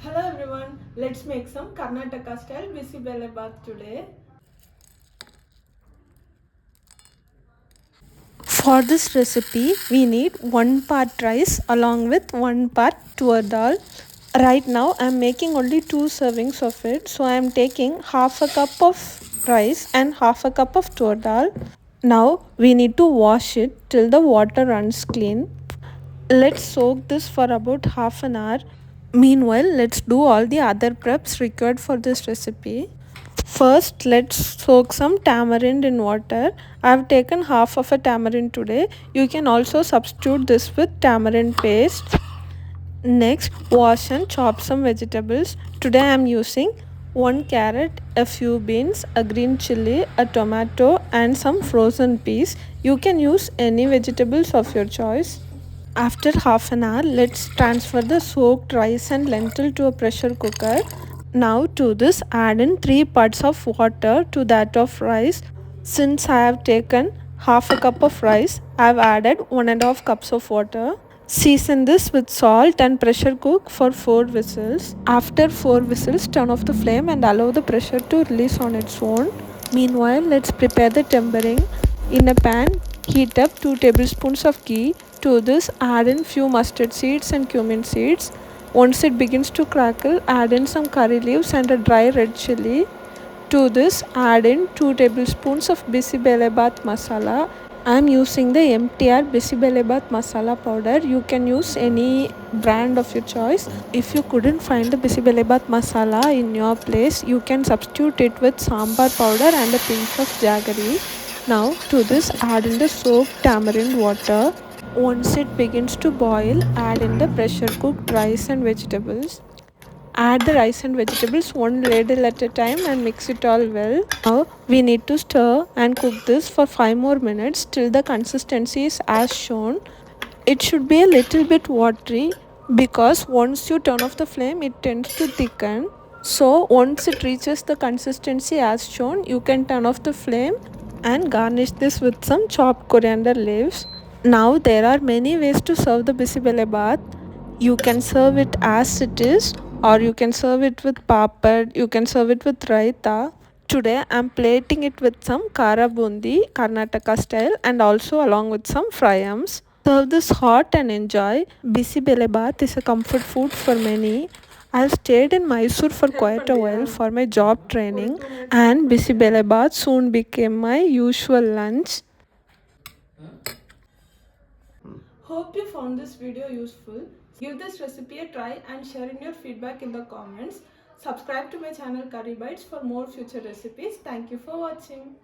Hello everyone, let's make some Karnataka-style BisiBeleBath today. For this recipe, we need 1 part rice along with 1 part tur dal. Right now, I am making only 2 servings of it. So, I am taking half a cup of rice and half a cup of tur dal. Now, we need to wash it till the water runs clean. Let's soak this for about half an hour. Meanwhile, let's do all the other preps required for this recipe. First, let's soak some tamarind in water. I've taken half of a tamarind today. You can also substitute this with tamarind paste. Next, wash and chop some vegetables. Today I am using 1 carrot, a few beans, a green chili, a tomato and some frozen peas. You can use any vegetables of your choice. After half an hour, let's transfer the soaked rice and lentil to a pressure cooker. Now to this add in 3 parts of water to that of rice. Since I have taken half a cup of rice, I have added 1.5 cups of water. Season this with salt and pressure cook for 4 whistles. After 4 whistles, turn off the flame and allow the pressure to release on its own. Meanwhile, let's prepare the tempering. In a pan, heat up 2 tablespoons of ghee. To this, add in few mustard seeds and cumin seeds. Once it begins to crackle, add in some curry leaves and a dry red chili. To this, add in 2 tablespoons of BisiBeleBath masala. I am using the MTR BisiBeleBath masala powder. You can use any brand of your choice. If you couldn't find the BisiBeleBath masala in your place, you can substitute it with sambar powder and a pinch of jaggery. Now to this, add in the soaked tamarind water. Once it begins to boil, add in the pressure cooked rice and vegetables. Add the rice and vegetables one ladle at a time and mix it all well. Now we need to stir and cook this for 5 more minutes till the consistency is as shown. It should be a little bit watery because once you turn off the flame it tends to thicken. So once it reaches the consistency as shown, you can turn off the flame and garnish this with some chopped coriander leaves. Now there are many ways to serve the BisiBeleBath. You can serve it as it is, or you can serve it with papad, you can serve it with raita. Today I'm plating it with some kara bundi, Karnataka style, and also along with some fryams. Serve this hot and enjoy. BisiBeleBath is a comfort food for many. I've stayed in Mysore for quite a while for my job training, and BisiBeleBath soon became my usual lunch. Hope you found this video useful. Give this recipe a try and share in your feedback in the comments. Subscribe to my channel Curry Bites for more future recipes. Thank you for watching.